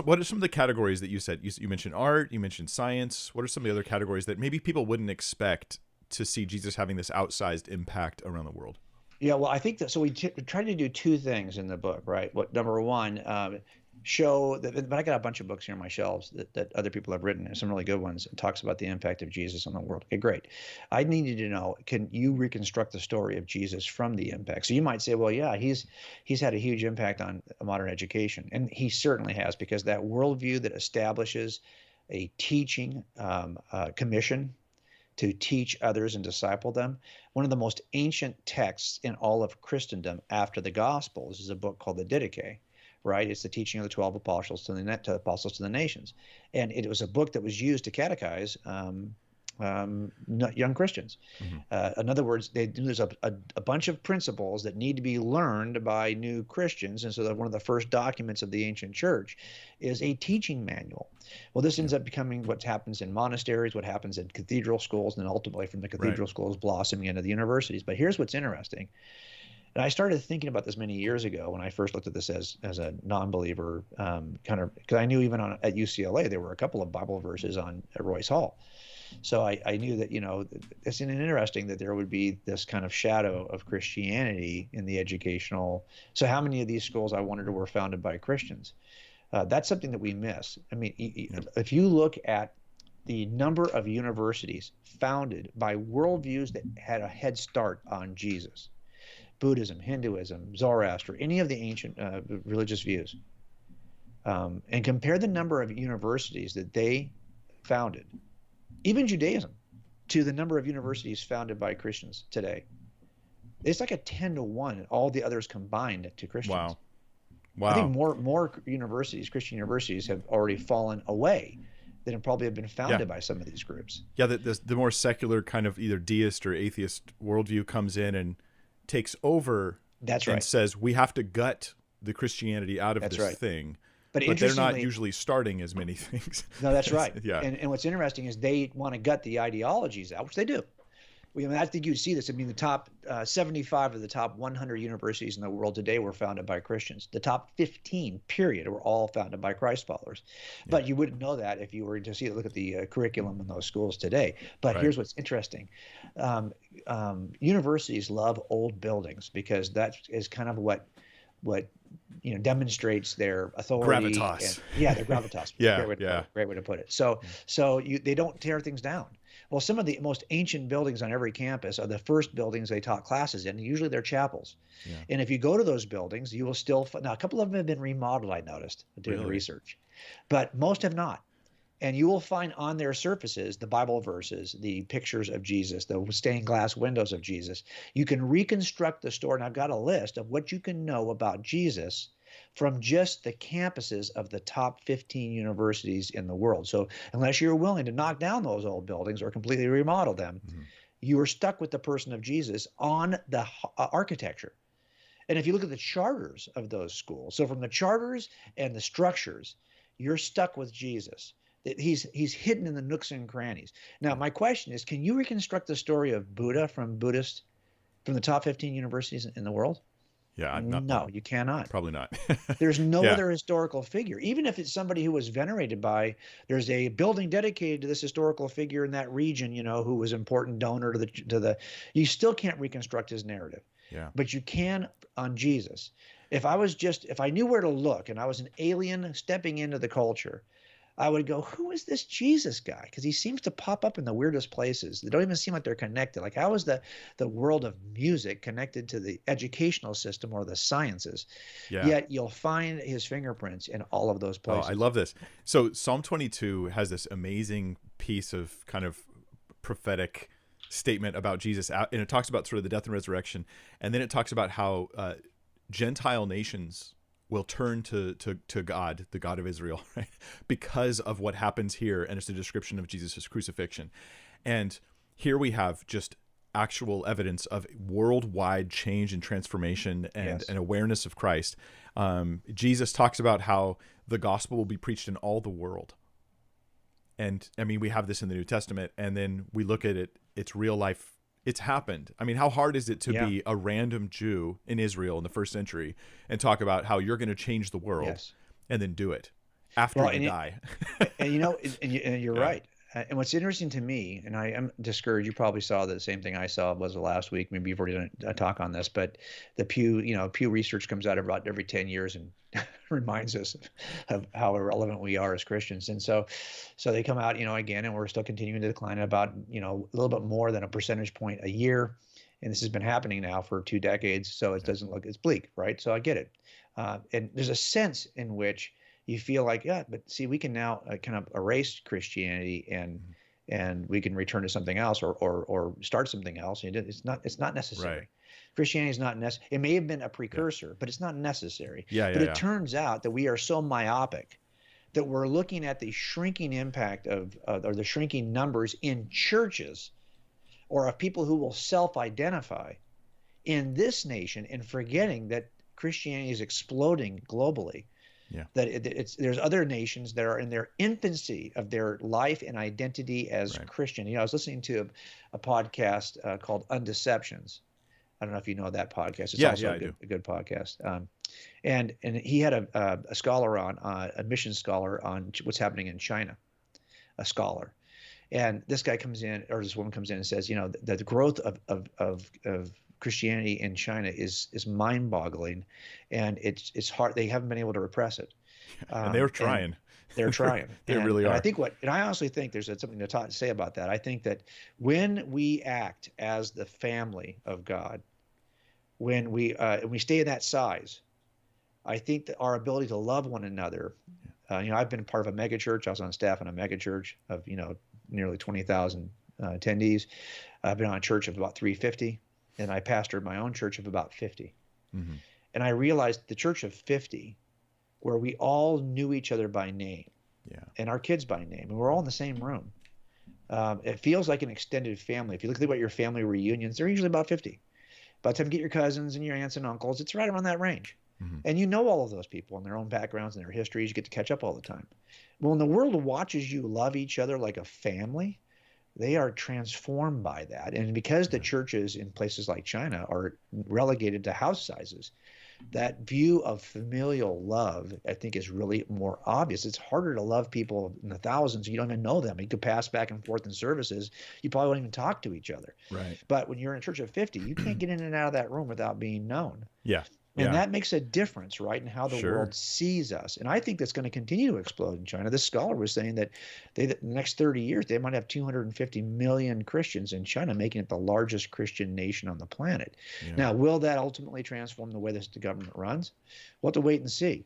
what are some of the categories that you said? You mentioned art, you mentioned science. What are some of the other categories that maybe people wouldn't expect to see Jesus having this outsized impact around the world? Yeah, well, I think that, so we tried to do two things in the book, right? Number one, show that, but I got a bunch of books here on my shelves that other people have written, and some really good ones. It talks about the impact of Jesus on the world. Okay, great. I needed to know, can you reconstruct the story of Jesus from the impact? So you might say, well, yeah, he's had a huge impact on modern education, and he certainly has, because that worldview that establishes a teaching commission to teach others and disciple them. One of the most ancient texts in all of Christendom after the Gospels is a book called the Didache, right? It's the teaching of the 12 apostles to the apostles to the nations, and it was a book that was used to catechize young Christians. In other words, there's a bunch of principles that need to be learned by new Christians, and so that one of the first documents of the ancient church is a teaching manual. Well, this ends up becoming what happens in monasteries, what happens in cathedral schools, and then ultimately from the cathedral schools blossoming into the universities. But here's what's interesting. And I started thinking about this many years ago when I first looked at this as a non-believer, kind of, because I knew even at UCLA there were a couple of Bible verses on at Royce Hall. So I knew that, it's interesting that there would be this kind of shadow of Christianity in the educational. So how many of these schools, I wondered, were founded by Christians? That's something that we miss. I mean, if you look at the number of universities founded by worldviews that had a head start on Jesus, Buddhism, Hinduism, Zoroaster, any of the ancient religious views, and compare the number of universities that they founded, even Judaism, to the number of universities founded by Christians today. It's like a 10-to-1, all the others combined to Christians. Wow. I think more universities, Christian universities, have already fallen away than probably have been founded by some of these groups. Yeah, the more secular kind of either deist or atheist worldview comes in and takes over. That's right. And says we have to gut the Christianity out of this thing. But they're not usually starting as many things. No, that's right. Yeah. And what's interesting is they want to gut the ideologies out, which they do. I think you see this. I mean, the top 75 of the top 100 universities in the world today were founded by Christians. The top 15, period, were all founded by Christ followers. Yeah. But you wouldn't know that if you were to look at the curriculum in those schools today. But here's what's interesting. Universities love old buildings because that is kind of what demonstrates their authority. Gravitas. Their gravitas. Great way to put it. So they don't tear things down. Well, some of the most ancient buildings on every campus are the first buildings they taught classes in. Usually they're chapels. Yeah. And if you go to those buildings, you will still now a couple of them have been remodeled, I noticed, doing the research. But most have not. And you will find on their surfaces the Bible verses, the pictures of Jesus, the stained glass windows of Jesus. You can reconstruct the story, and I've got a list of what you can know about Jesus from just the campuses of the top 15 universities in the world. So unless you're willing to knock down those old buildings or completely remodel them, you are stuck with the person of Jesus on the architecture. And if you look at the charters of those schools, so from the charters and the structures, you're stuck with Jesus. He's hidden in the nooks and crannies. Now, my question is, can you reconstruct the story of Buddha from the top 15 universities in the world? Yeah, no, you cannot. Probably not. There's no other historical figure. Even if it's somebody who was venerated by, there's a building dedicated to this historical figure in that region, who was important donor to the. You still can't reconstruct his narrative. Yeah. But you can on Jesus. If I knew where to look and I was an alien stepping into the culture, I would go, who is this Jesus guy? Because he seems to pop up in the weirdest places. They don't even seem like they're connected. Like, how is the world of music connected to the educational system or the sciences? Yeah. Yet you'll find his fingerprints in all of those places. Oh, I love this. So Psalm 22 has this amazing piece of kind of prophetic statement about Jesus. And it talks about sort of the death and resurrection. And then it talks about how Gentile nations will turn to God, the God of Israel, right? Because of what happens here. And it's a description of Jesus' crucifixion. And here we have just actual evidence of worldwide change and transformation and an awareness of Christ. Jesus talks about how the gospel will be preached in all the world. And I mean, we have this in the New Testament, and then we look at it, it's real life. It's happened. I mean, how hard is it to be a random Jew in Israel in the first century and talk about how you're going to change the world and then do it after you die? And you're right. And what's interesting to me, and I am discouraged, you probably saw the same thing I saw was the last week. Maybe you've already done a talk on this, but the Pew Research comes out about every 10 years and reminds us of how irrelevant we are as Christians. And so they come out, again, and we're still continuing to decline at about, a little bit more than a percentage point a year. And this has been happening now for 2 decades. So it doesn't look, it's bleak, right? So I get it. And there's a sense in which you feel like, yeah, but see, we can now kind of erase Christianity and we can return to something else or start something else. It's not necessary. Right. Christianity is not necessary. It may have been a precursor, but it's not necessary. But it turns out that we are so myopic that we're looking at the shrinking impact or the shrinking numbers in churches or of people who will self-identify in this nation and forgetting that Christianity is exploding globally. Yeah. That there's other nations that are in their infancy of their life and identity as Christian. I was listening to a podcast called Undeceptions. I don't know if you know that podcast. It's also a good podcast. And he had a scholar on, a mission scholar on what's happening in China, a scholar. And this guy comes in, or this woman comes in and says, that the growth of Christianity in China is mind-boggling, and it's hard. They haven't been able to repress it. And they're trying. They're trying. They really are. I honestly think there's something to say about that. I think that when we act as the family of God, when we stay in that size, I think that our ability to love one another. I've been part of a mega church. I was on staff in a mega church of nearly 20,000 attendees. I've been on a church of about 350. And I pastored my own church of about 50. Mm-hmm. And I realized the church of 50, where we all knew each other by name, and our kids by name, and we're all in the same room. It feels like an extended family. If you look at your family reunions, they're usually about 50. By the time you get your cousins and your aunts and uncles, it's right around that range. Mm-hmm. And you know all of those people and their own backgrounds and their histories. You get to catch up all the time. Well, when the world watches you love each other like a family, they are transformed by that. And because the churches in places like China are relegated to house sizes, that view of familial love, I think, is really more obvious. It's harder to love people in the thousands. You don't even know them. You could pass back and forth in services. You probably won't even talk to each other. Right. But when you're in a church of 50, you can't get in and out of that room without being known. Yeah. And that makes a difference, right, in how the world sees us. And I think that's going to continue to explode in China. This scholar was saying that in the next 30 years, they might have 250 million Christians in China, making it the largest Christian nation on the planet. Yeah. Now, will that ultimately transform the way the government runs? We'll have to wait and see.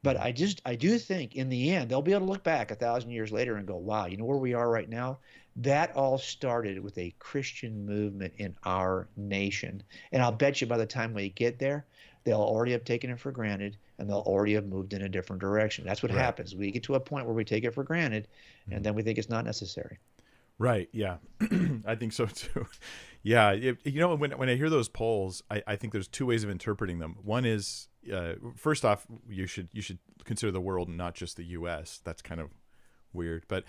But I do think in the end, they'll be able to look back 1,000 years later and go, wow, you know where we are right now? That all started with a Christian movement in our nation. And I'll bet you by the time we get there, they'll already have taken it for granted, and they'll already have moved in a different direction. That's what happens. We get to a point where we take it for granted, and then we think it's not necessary. Right. Yeah. I think so too. Yeah. When I hear those polls, I think there's two ways of interpreting them. One is, first off, you should consider the world and not just the U.S. That's kind of weird, but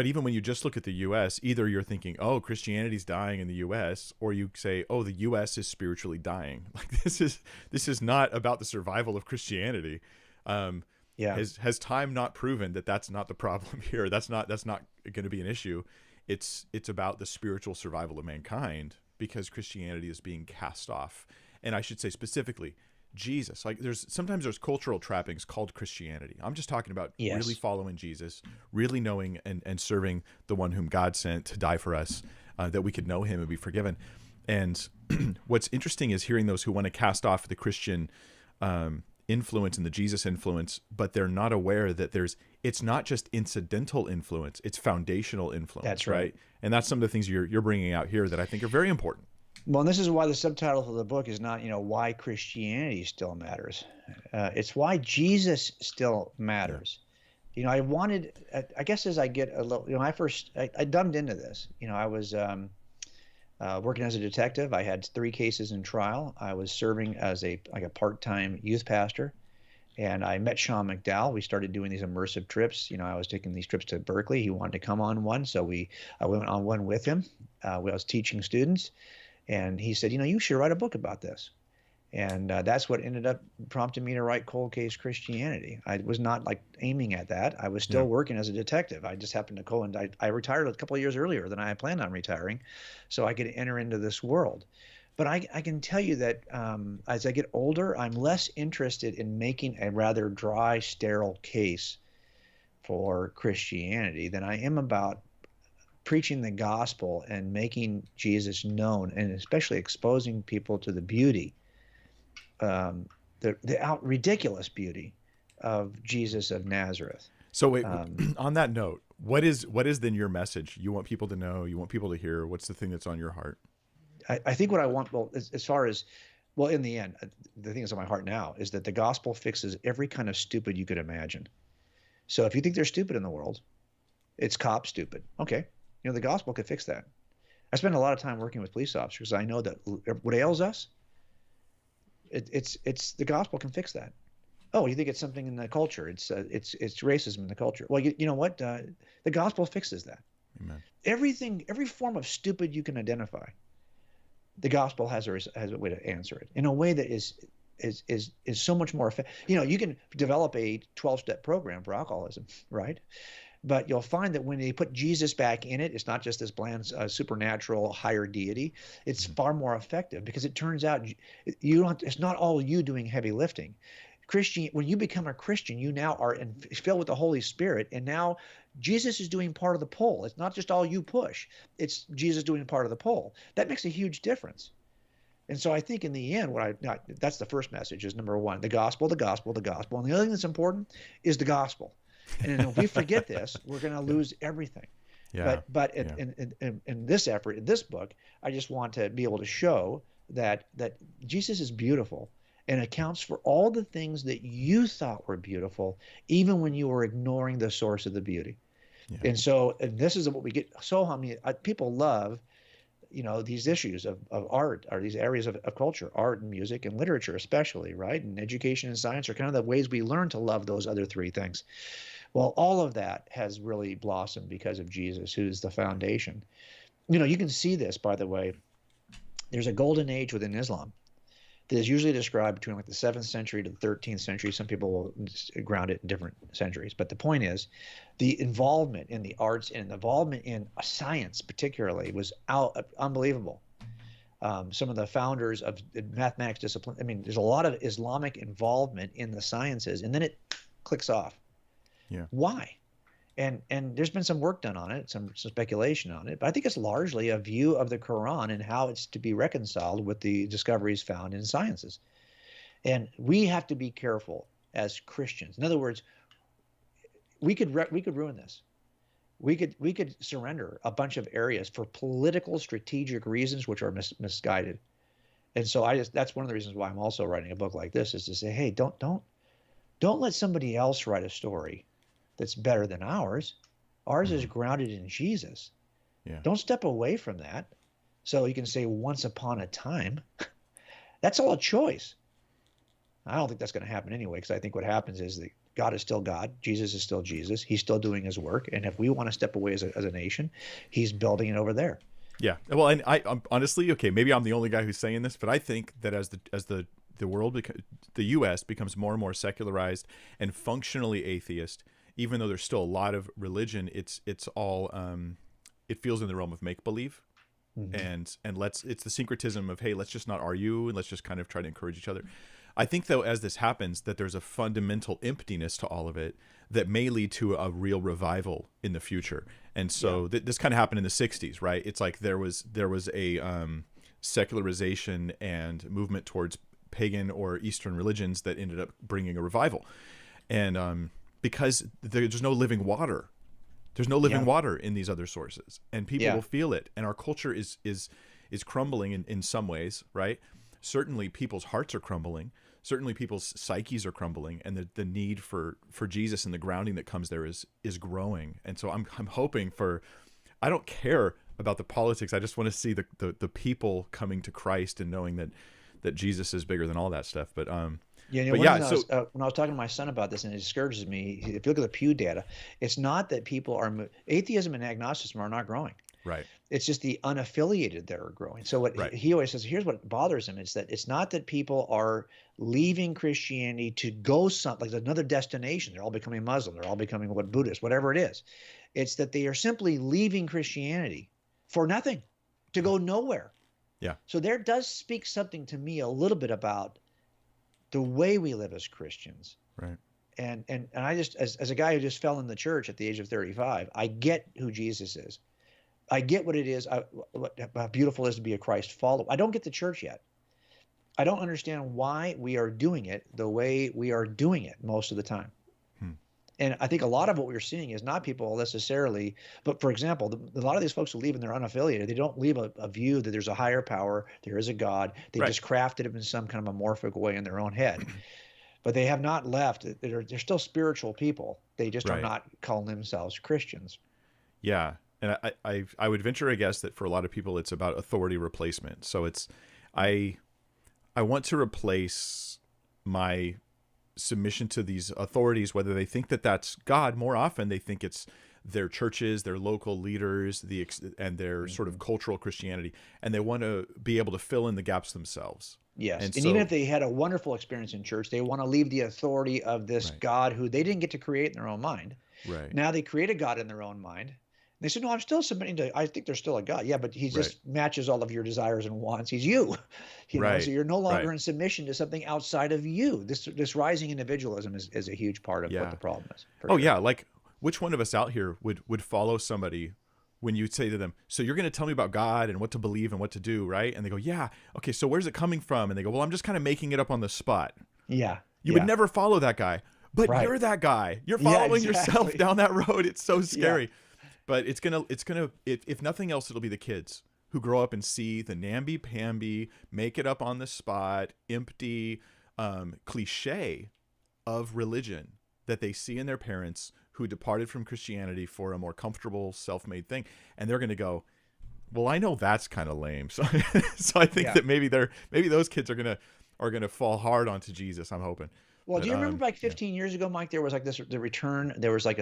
even when you just look at the U.S., either you're thinking, oh, Christianity's dying in the U.S., or you say, oh, the U.S. is spiritually dying. Like this is not about the survival of Christianity. Has time not proven that that's not the problem here? That's not going to be an issue. It's about the spiritual survival of mankind, because Christianity is being cast off. And I should say specifically, Jesus. Like sometimes there's cultural trappings called Christianity. I'm just talking about really following Jesus, really knowing and serving the one whom God sent to die for us, that we could know him and be forgiven. And what's interesting is hearing those who want to cast off the Christian influence and the Jesus influence, but they're not aware that it's not just incidental influence, it's foundational influence. That's right. And that's some of the things you're bringing out here that I think are very important. Well, and this is why the subtitle of the book is not, why Christianity still matters. It's why Jesus still matters. Yeah. I guess as I get a little, I dumbed into this. I was working as a detective. I had 3 cases in trial. I was serving as a part-time youth pastor, and I met Sean McDowell. We started doing these immersive trips. I was taking these trips to Berkeley. He wanted to come on one, so I went on one with him. I was teaching students. And he said, you should write a book about this. And that's what ended up prompting me to write Cold Case Christianity. I was not like aiming at that. I was Yeah. still working as a detective. I just happened to coincide. I retired a couple of years earlier than I had planned on retiring, so I could enter into this world. But I can tell you that as I get older, I'm less interested in making a rather dry, sterile case for Christianity than I am about preaching the gospel and making Jesus known, and especially exposing people to the beauty, the ridiculous beauty of Jesus of Nazareth. So wait, on that note, what is then your message? You want people to know, you want people to hear, what's the thing that's on your heart? I think what I want, well, as far as, well, in the end, the thing that's on my heart now is that the gospel fixes every kind of stupid you could imagine. So if you think there's stupid in the world, it's cop stupid. Okay. The gospel could fix that. I spend a lot of time working with police officers. I know that what ails us, it's the gospel can fix that. Oh, you think it's something in the culture? It's racism in the culture. Well, you know what? The gospel fixes that. Amen. Every form of stupid you can identify, the gospel has a way to answer it in a way that is so much more effective. You can develop a 12-step program for alcoholism, right? But you'll find that when they put Jesus back in it, it's not just this bland, supernatural, higher deity. It's far more effective because it turns out it's not all you doing heavy lifting. When you become a Christian, you now are filled with the Holy Spirit, and now Jesus is doing part of the pull. It's not just all you push. It's Jesus doing part of the pull. That makes a huge difference. And so I think in the end, that's the first message is number one, the gospel, the gospel, the gospel. And the other thing that's important is the gospel. And if we forget this, we're going to lose everything. Yeah. But in this effort, in this book, I just want to be able to show that Jesus is beautiful and accounts for all the things that you thought were beautiful, even when you were ignoring the source of the beauty. Yeah. And this is what we get. So how many people love, these issues of art, or these areas of culture, art and music and literature especially, right? And education and science are kind of the ways we learn to love those other three things. Well, all of that has really blossomed because of Jesus, who's the foundation. You can see this, by the way. There's a golden age within Islam that is usually described between like the 7th century to the 13th century. Some people will ground it in different centuries. But the point is, the involvement in the arts and the involvement in science particularly was unbelievable. Some of the founders of mathematics discipline, there's a lot of Islamic involvement in the sciences, and then it clicks off. Yeah. Why? And there's been some work done on it, some speculation on it, but I think it's largely a view of the Quran and how it's to be reconciled with the discoveries found in sciences. And we have to be careful as Christians. In other words, we could ruin this. We could surrender a bunch of areas for political, strategic reasons which are misguided. And so that's one of the reasons why I'm also writing a book like this, is to say, hey, don't let somebody else write a story that's better than ours. Ours is grounded in Jesus. Yeah. Don't step away from that. So you can say once upon a time. That's all a choice. I don't think that's going to happen anyway, because I think what happens is that God is still God. Jesus is still Jesus. He's still doing his work. And if we want to step away as a nation, he's building it over there. Yeah. Well, and I'm honestly, okay, maybe I'm the only guy who's saying this, but I think that as the world, the U.S. becomes more and more secularized and functionally atheist, even though there's still a lot of religion, it's all it feels in the realm of make believe, and it's the syncretism of, hey, let's just not argue and let's just kind of try to encourage each other. I think though, as this happens, that there's a fundamental emptiness to all of it that may lead to a real revival in the future. And so this kind of happened in the 60s, right? It's like there was a secularization and movement towards pagan or Eastern religions that ended up bringing a revival, and because there's no living water. There's no living water in these other sources, and people will feel it. And our culture is crumbling in some ways, right? Certainly people's hearts are crumbling. Certainly people's psyches are crumbling, and the need for Jesus and the grounding that comes there is growing. And so I'm hoping I don't care about the politics. I just want to see the people coming to Christ and knowing that Jesus is bigger than all that stuff. But when I was talking to my son about this, and it discourages me, if you look at the Pew data, it's not that people are atheism and agnosticism are not growing. Right. It's just the unaffiliated that are growing. So what Right. he always says, here's what bothers him: it's that it's not that people are leaving Christianity to go like another destination. They're all becoming Muslim. They're all becoming what Buddhist, whatever it is. It's that they are simply leaving Christianity for nothing, to go nowhere. Yeah. So there does speak something to me a little bit about the way we live as Christians. Right. And I just, as a guy who just fell in the church at the age of 35, I get who Jesus is. I get what it is, how beautiful it is to be a Christ follower. I don't get the church yet. I don't understand why we are doing it the way we are doing it most of the time. And I think a lot of what we're seeing is not people necessarily, but for example, a lot of these folks who leave and they're unaffiliated, they don't leave a view that there's a higher power, there is a God. They Right. just crafted it in some kind of amorphic way in their own head. But they have not left. They're still spiritual people. They just are Right. not calling themselves Christians. Yeah. And I would venture a guess that for a lot of people, it's about authority replacement. So it's, I want to replace my submission to these authorities, whether they think that that's God. More often they think it's their churches, their local leaders, and their sort of cultural Christianity, and they want to be able to fill in the gaps themselves. Yes. And so, even if they had a wonderful experience in church, they want to leave the authority of this Right. God who they didn't get to create in their own mind. Right. Now they create a God in their own mind. They said, no, I'm still submitting to, I think there's still a God. Yeah, but he just matches all of your desires and wants. He's you. Right. So you're no longer Right. in submission to something outside of you. This rising individualism is a huge part of what the problem is. Oh, yeah. Like, which one of us out here would follow somebody when you say to them, so you're going to tell me about God and what to believe and what to do, right? And they go, yeah. Okay, so where's it coming from? And they go, well, I'm just kind of making it up on the spot. Yeah. You would never follow that guy. But Right. you're that guy. You're following yourself exactly. down that road. It's so scary. But it's gonna if nothing else, it'll be the kids who grow up and see the namby-pamby, make it up on the spot, empty cliche of religion that they see in their parents who departed from Christianity for a more comfortable, self-made thing, and they're gonna go, well, I know that's kind of lame. So I think that maybe those kids are gonna fall hard onto Jesus. I'm hoping. Well, But, do you remember like 15 years ago, Mike, there was like the return, there was like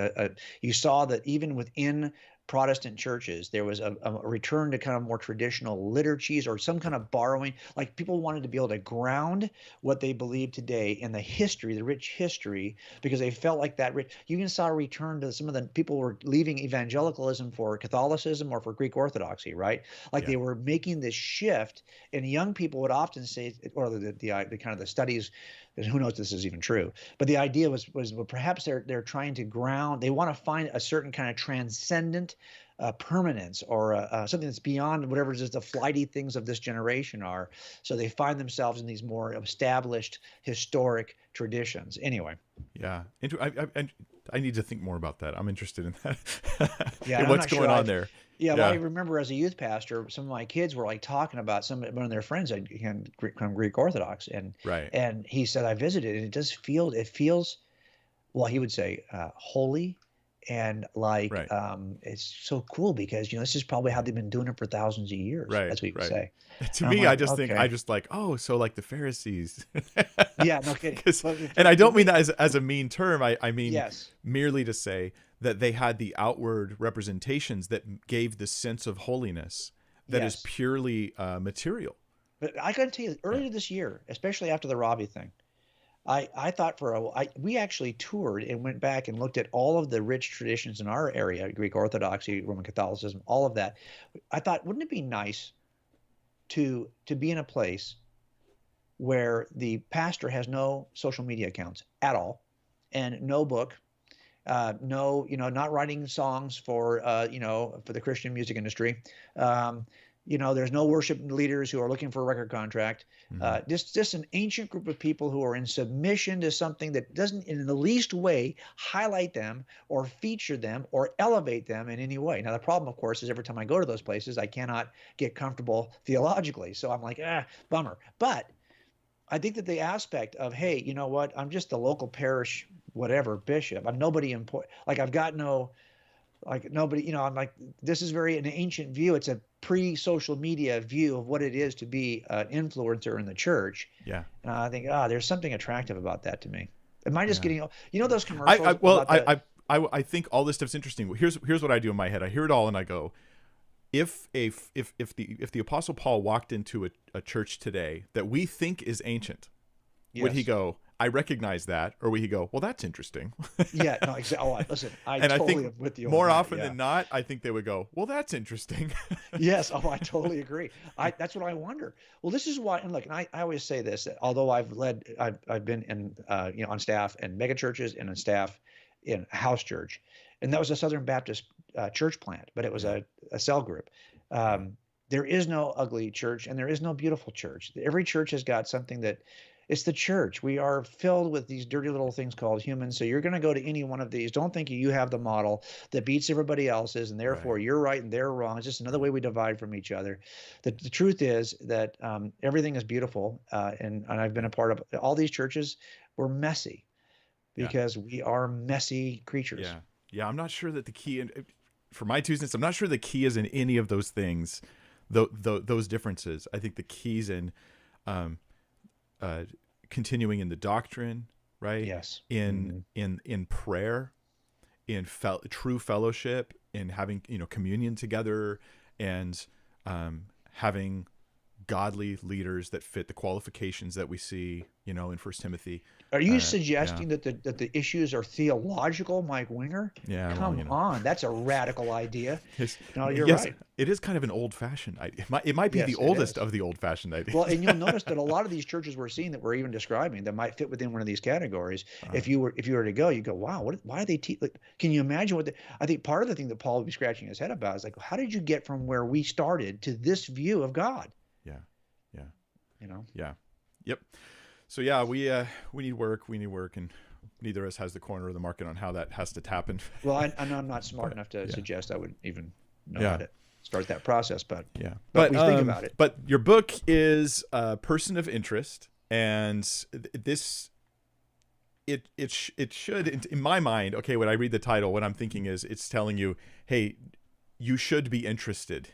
you saw that even within Protestant churches, there was a return to kind of more traditional liturgies or some kind of borrowing. Like people wanted to be able to ground what they believe today in the history, the rich history, because they felt like that rich. You even saw a return to some of the people were leaving evangelicalism for Catholicism or for Greek Orthodoxy, right? Like they were making this shift, and young people would often say, or the kind of the studies, and who knows if this is even true, but the idea was well, perhaps they're trying to ground. They want to find a certain kind of transcendent permanence or something that's beyond whatever just the flighty things of this generation are. So they find themselves in these more established historic traditions. Anyway. Yeah, I need to think more about that. I'm interested in that. Yeah, and what's going on there? Yeah, well, I remember as a youth pastor, some of my kids were like talking about one of their friends had become Greek Orthodox, and and he said, I visited, and it feels, well, he would say holy, and like it's so cool because this is probably how they've been doing it for thousands of years, as we would say. To me, I just think so like the Pharisees. Yeah, no kidding. And I don't mean that as a mean term. I mean merely to say that they had the outward representations that gave the sense of holiness that is purely material. But I got to tell you, earlier this year, especially after the Robbie thing, I thought we actually toured and went back and looked at all of the rich traditions in our area, Greek Orthodoxy, Roman Catholicism, all of that. I thought, wouldn't it be nice to be in a place where the pastor has no social media accounts at all and no book, no, not writing songs for the Christian music industry. There's no worship leaders who are looking for a record contract. Just an ancient group of people who are in submission to something that doesn't in the least way highlight them or feature them or elevate them in any way. Now, the problem, of course, is every time I go to those places, I cannot get comfortable theologically. So I'm like, bummer. But I think that the aspect of, hey, you know what? I'm just the local parish, whatever, bishop. I'm nobody important. Like I've got nobody, I'm like, this is an ancient view. It's a pre-social media view of what it is to be an influencer in the church. Yeah. And I think, there's something attractive about that to me. Am I just getting, those commercials? I think all this stuff's interesting. Here's what I do in my head. I hear it all and I go, if the Apostle Paul walked into a church today that we think is ancient, would he Yes. go, I recognize that, or would he go, well, that's interesting? Yeah, no, exactly. Oh, listen, I And I totally think am with you on more that. often Yeah. than not, I think they would go, well, that's interesting. Yes. Oh, I totally agree. That's what I wonder. Well, this is why, and look, and I always say this, that although I've been in, on staff in mega churches and on staff in a house church, and that was a Southern Baptist church plant, but it was a cell group. There is no ugly church and there is no beautiful church. Every church has got something that it's the church. We are filled with these dirty little things called humans. So you're going to go to any one of these. Don't think you have the model that beats everybody else's, and therefore Right. you're right and they're wrong. It's just another way we divide from each other. The truth is that everything is beautiful, and I've been a part of all these churches. We're messy Yeah. because we are messy creatures. Yeah. Yeah. I'm not sure that the key, for my 2 cents, I'm not sure the key is in any of those things, those differences. I think the key's in continuing in the doctrine, right? Yes. In prayer, in true fellowship, in having communion together, and having godly leaders that fit the qualifications that we see, in First Timothy. Are you Yeah. suggesting that the issues are theological, Mike Winger? Yeah, well, Come on, that's a radical idea. No, you're yes, right. it is kind of an old-fashioned idea. It might be Yes, the it oldest is. of the old-fashioned ideas. Well, and you'll notice that a lot of these churches we're seeing that we're even describing that might fit within one of these categories. If you were to go, you go, wow, why are they like, can you imagine what I think part of the thing that Paul would be scratching his head about is like, how did you get from where we started to this view of God? Yeah. Yeah. Yep. So yeah, we need work. We need work, and neither of us has the corner of the market on how that has to happen. Well, I know I'm not smart enough to suggest I would even know Yeah. how to start that process, but Yeah, but we think about it. But your book is a person of interest, and this it should, in my mind. Okay, when I read the title, what I'm thinking is it's telling you, hey, you should be interested.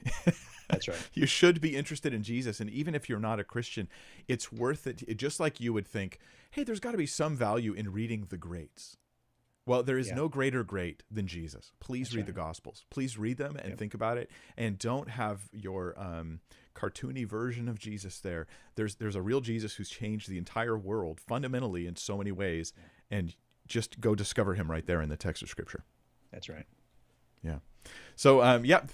That's right. You should be interested in Jesus, and even if you're not a Christian, it's worth it. Just like you would think, hey, there's got to be some value in reading the greats. Well, there is no greater great than Jesus. Please read the Gospels. Please read them and think about it, and don't have your cartoony version of Jesus there. There's a real Jesus who's changed the entire world fundamentally in so many ways, and just go discover him right there in the text of Scripture. That's right. Yeah. So,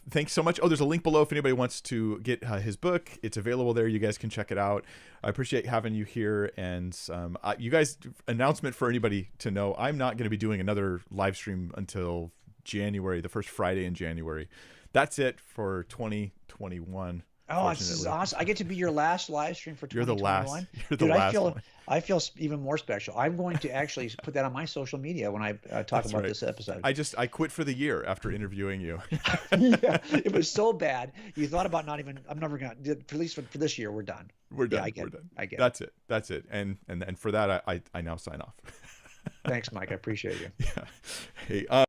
thanks so much. Oh, there's a link below if anybody wants to get his book. It's available there. You guys can check it out. I appreciate having you here. And you guys, announcement for anybody to know, I'm not going to be doing another live stream until January, the first Friday in January. That's it for 2021. Oh, this is awesome! I get to be your last live stream for 2021. You're the last one. I feel even more special. I'm going to actually put that on my social media when I talk about this episode. I quit for the year after interviewing you. Yeah, it was so bad. You thought about not even. I'm never gonna. At least for this year, we're done. We're done. Yeah, I get we're it. done. I get That's it. That's it. And for that, I now sign off. Thanks, Mike. I appreciate you. Yeah. Hey.